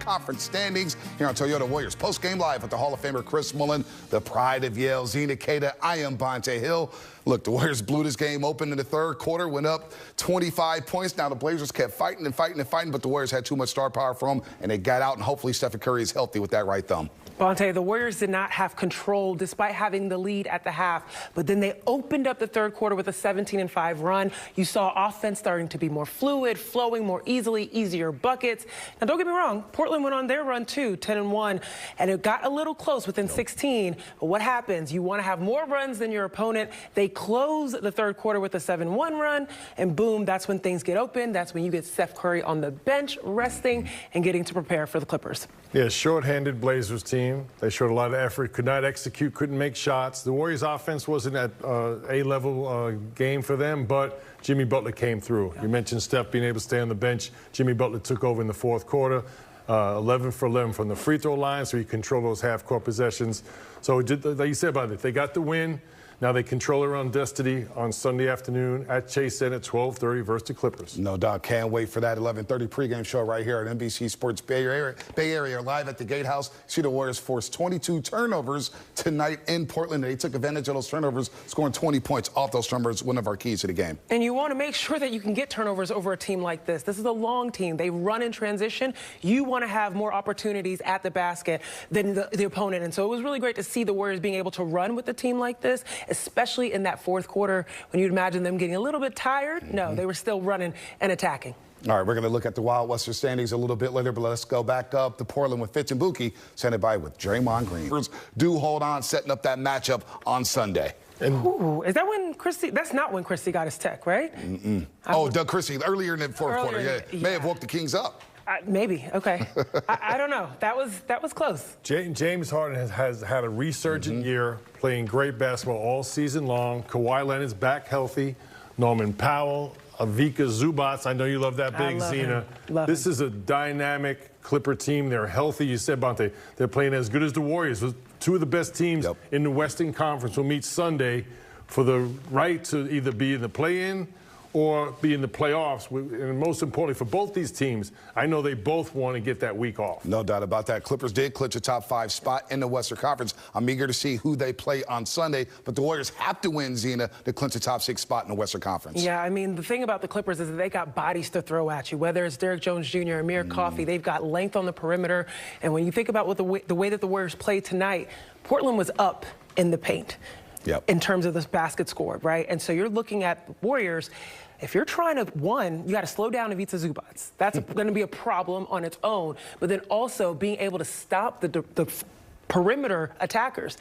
conference standings here on Toyota Warriors Post-Game Live with the Hall of Famer Chris Mullin, the pride of Yale, Zena Keita. I am Bonte Hill. Look, the Warriors blew this game open in the third quarter, went up 25 points. Now the Blazers kept fighting and fighting and fighting, but the Warriors had too much star power for them, and they got out, and hopefully Stephen Curry is healthy with that right thumb. Bonte, the Warriors did not have control despite having the lead at the half, but then they opened up the third quarter with a 17-5 run. You saw offense starting to be more fluid, flowing more easily, easier buckets. Now, don't get me wrong, Portland went on their run too, 10-1, and it got a little close within 16. But what happens? You want to have more runs than your opponent. They close the third quarter with a 7-1 run, and boom, that's when things get open. That's when you get Steph Curry on the bench, resting and getting to prepare for the Clippers. Yeah, short-handed Blazers team. They showed a lot of effort, could not execute, couldn't make shots. The Warriors offense wasn't at A-level game for them, but Jimmy Butler came through. You mentioned Steph being able to stay on the bench. Jimmy Butler took over in the fourth quarter, 11 for 11 from the free throw line, so he controlled those half-court possessions. So like you said about it, they got the win. Now they control their own destiny on Sunday afternoon at Chase Center at 12:30 versus the Clippers. No doubt. Can't wait for that 11:30 pregame show right here at NBC Sports Bay Area live at the Gatehouse. See the Warriors force 22 turnovers tonight in Portland. They took advantage of those turnovers, scoring 20 points off those turnovers, one of our keys to the game. And you want to make sure that you can get turnovers over a team like this. This is a long team. They run in transition. You want to have more opportunities at the basket than the opponent. And so it was really great to see the Warriors being able to run with a team like this, especially in that fourth quarter when you'd imagine them getting a little bit tired. No, they were still running and attacking. All right, we're going to look at the Wild Western standings a little bit later, but let's go back up to Portland with Fitz and Buki, sent by with Draymond Green. Do hold on, setting up that matchup on Sunday. Ooh, is that when Christie? That's not when Christie got his tech, right? Oh, Doug Christie, earlier in the fourth quarter, yeah. May have woke the Kings up. Maybe. Okay. I don't know. That was close. James Harden has had a resurgent year, playing great basketball all season long. Kawhi Leonard's back healthy. Norman Powell, Ivica Zubac. I know you love that big, Zena. This is a dynamic Clipper team. They're healthy. You said, Bonte, they're playing as good as the Warriors. Two of the best teams in the Western Conference will meet Sunday for the right to either be in the play-in or be in the playoffs. And most importantly, for both these teams, I know they both want to get that week off. No doubt about that. Clippers did clinch a top 5 spot in the Western Conference. I'm eager to see who they play on Sunday, but the Warriors have to win, Zena, to clinch a top 6 spot in the Western Conference. Yeah, I mean, the thing about the Clippers is that they got bodies to throw at you, whether it's Derrick Jones Jr., Amir Coffey. They've got length on the perimeter. And when you think about what the way that the Warriors played tonight, Portland was up in the paint. In terms of this basket score, right? And so you're looking at the Warriors. If you're trying to, you got to slow down Ivica Zubac. That's going to be a problem on its own. But then also being able to stop the perimeter attackers.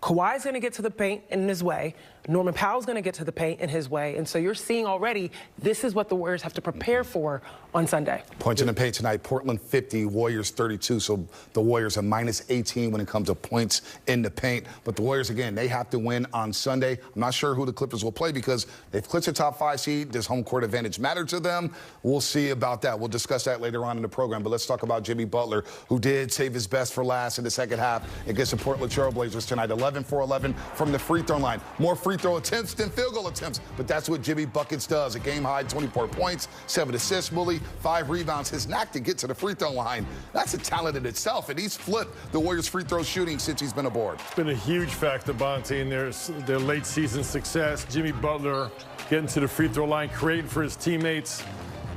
Kawhi's going to get to the paint in his way. Norman Powell's going to get to the paint in his way. And so you're seeing already this is what the Warriors have to prepare for on Sunday. Points in the paint tonight, Portland 50, Warriors 32. So the Warriors are minus 18 when it comes to points in the paint. But the Warriors, again, they have to win on Sunday. I'm not sure who the Clippers will play because they've clinched a top 5 seed. Does home court advantage matter to them? We'll see about that. We'll discuss that later on in the program. But let's talk about Jimmy Butler, who did save his best for last in the second half against the Portland Trail Blazers tonight. 11 for 11 from the free throw line. More free throw attempts than field goal attempts, but that's what Jimmy Buckets does. A game-high 24 points, 7 assists, Bully, 5 rebounds. His knack to get to the free throw line, that's a talent in itself, and he's flipped the Warriors' free throw shooting since he's been aboard. It's been a huge factor, Bonte, in their late season success. Jimmy Butler getting to the free throw line, creating for his teammates.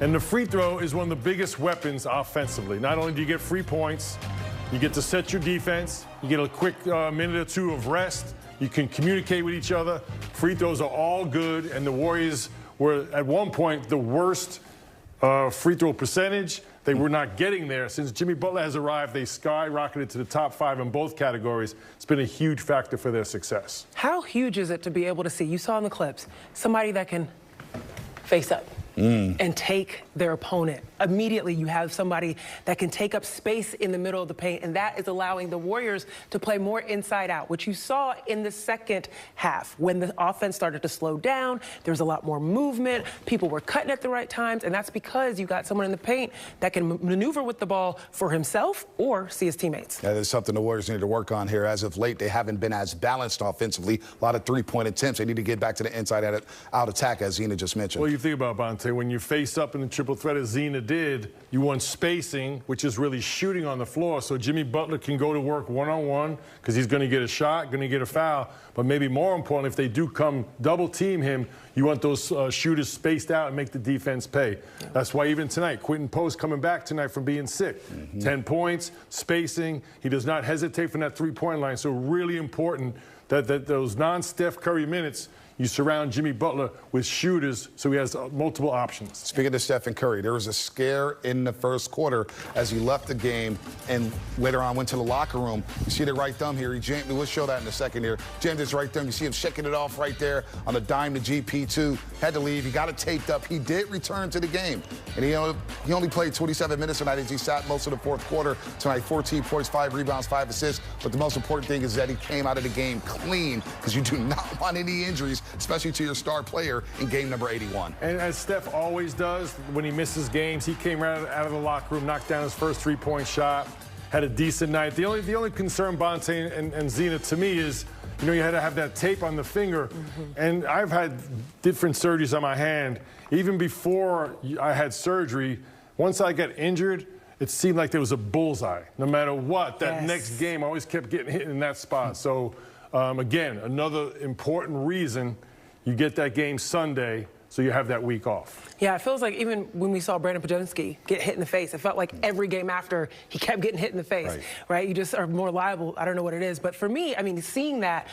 And the free throw is one of the biggest weapons offensively. Not only do you get free points, you get to set your defense, you get a quick minute or two of rest, you can communicate with each other. Free throws are all good, and the Warriors were at one point the worst free throw percentage. They were not getting there. Since Jimmy Butler has arrived, they skyrocketed to the top 5 in both categories. It's been a huge factor for their success. How huge is it to be able to see, you saw in the clips, somebody that can face up and take their opponent. Immediately, you have somebody that can take up space in the middle of the paint, and that is allowing the Warriors to play more inside out, which you saw in the second half. When the offense started to slow down, there was a lot more movement. People were cutting at the right times, and that's because you got someone in the paint that can maneuver with the ball for himself or see his teammates. That is something the Warriors need to work on here. As of late, they haven't been as balanced offensively. A lot of three-point attempts. They need to get back to the inside out attack, as Zena just mentioned. Well, you think about Bonte. Bonte. When you face up in the triple threat as Zena did, you want spacing, which is really shooting on the floor, so Jimmy Butler can go to work one-on-one because he's going to get a shot, going to get a foul. But maybe more important, if they do come double-team him, you want those shooters spaced out and make the defense pay. That's why even tonight, Quentin Post coming back tonight from being sick. 10 points, spacing. He does not hesitate from that three-point line. So really important that those non-Steph Curry minutes, you surround Jimmy Butler with shooters so he has multiple options. Speaking of Stephen Curry, there was a scare in the first quarter as he left the game and later on went to the locker room. You see the right thumb here. He jammed, we'll show that in a second here. Jammed his right thumb. You see him shaking it off right there on the dime to GP2. Had to leave. He got it taped up. He did return to the game. And he only played 27 minutes tonight as he sat most of the fourth quarter. Tonight, 14 points, 5 rebounds, 5 assists. But the most important thing is that he came out of the game clean because you do not want any injuries, especially to your star player in game number 81. And as Steph always does, when he misses games, he came right out of the locker room, knocked down his first three-point shot, had a decent night. The only concern, Bonte and Zena, to me is, you know, you had to have that tape on the finger. And I've had different surgeries on my hand. Even before I had surgery, once I got injured, it seemed like there was a bullseye. No matter what, that next game, I always kept getting hit in that spot. So, again, another important reason you get that game Sunday, so you have that week off. Yeah, it feels like even when we saw Brandon Podolski get hit in the face, it felt like every game after he kept getting hit in the face, right? You just are more liable. I don't know what it is. But for me, I mean, seeing that,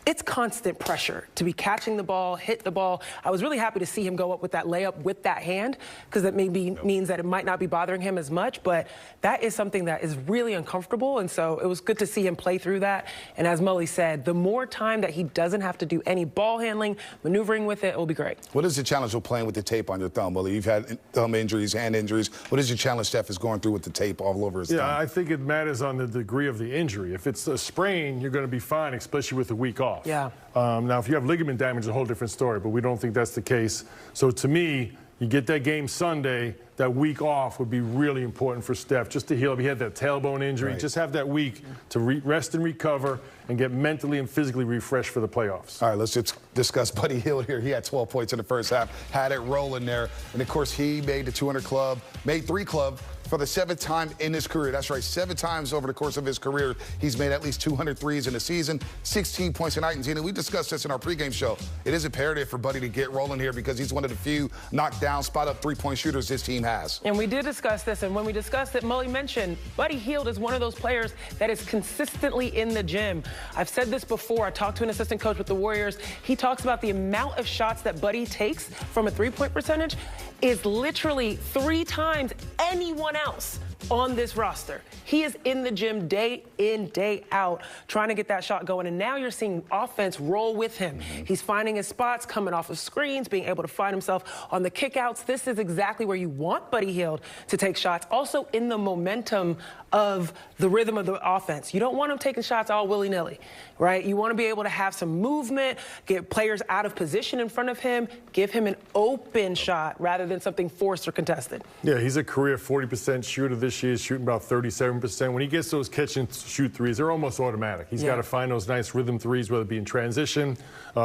it's constant pressure to be catching the ball, hit the ball. I was really happy to see him go up with that layup with that hand because that maybe means that it might not be bothering him as much, but that is something that is really uncomfortable, and so it was good to see him play through that. And as Mully said, the more time that he doesn't have to do any ball handling, maneuvering with it will be great. What is the challenge of playing with the tape on your thumb? Well, you've had thumb injuries, hand injuries. What is your challenge Steph is going through with the tape all over his thumb? Yeah, I think it matters on the degree of the injury. If it's a sprain, you're going to be fine, especially with a week off. Yeah. Now, if you have ligament damage, it's a whole different story, but we don't think that's the case. So to me, you get that game Sunday, that week off would be really important for Steph, just to heal up. He had that tailbone injury. Just have that week to rest and recover and get mentally and physically refreshed for the playoffs. All right, let's just discuss Buddy Hield here. He had 12 points in the first half, had it rolling there. And, of course, he made the 200 club, made 3 club for the 7th time in his career. That's right, 7 times over the course of his career. He's made at least 200 threes in the season, 16 points a night. And, Zena, we discussed this in our pregame show. It is imperative for Buddy to get rolling here because he's one of the few knockdown, spot-up three-point shooters this team has. And we did discuss this, and when we discussed it, Mully mentioned Buddy Hield is one of those players that is consistently in the gym. I've said this before. I talked to an assistant coach with the Warriors. He talks about the amount of shots that Buddy takes from a three-point percentage is literally 3 times anyone else on this roster. He is in the gym day in, day out, trying to get that shot going. And now you're seeing offense roll with him. He's finding his spots, coming off of screens, being able to find himself on the kickouts. This is exactly where you want Buddy Hield to take shots. Also in the momentum of the rhythm of the offense. You don't want him taking shots all willy-nilly, right? You want to be able to have some movement, get players out of position in front of him, give him an open shot rather than something forced or contested. Yeah, he's a career 40% shooter this year. He's shooting about 37%. When he gets those catch and shoot threes, they're almost automatic. He's got to find those nice rhythm threes, whether it be in transition.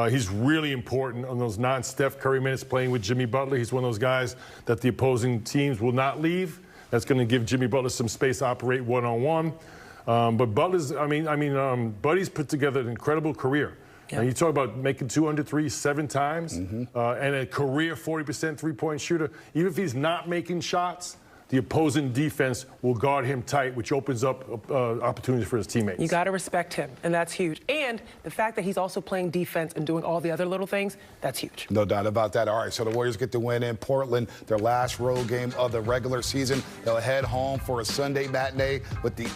He's really important on those non-Steph Curry minutes playing with Jimmy Butler. He's one of those guys that the opposing teams will not leave. That's going to give Jimmy Butler some space to operate one-on-one. But Butler's, Buddy's put together an incredible career. Now, you talk about making 200 threes 7 times and a career 40% three-point shooter. Even if he's not making shots, the opposing defense will guard him tight, which opens up opportunities for his teammates. You got to respect him, and that's huge. And the fact that he's also playing defense and doing all the other little things, that's huge. No doubt about that. All right, so the Warriors get the win in Portland, their last road game of the regular season. They'll head home for a Sunday matinee with the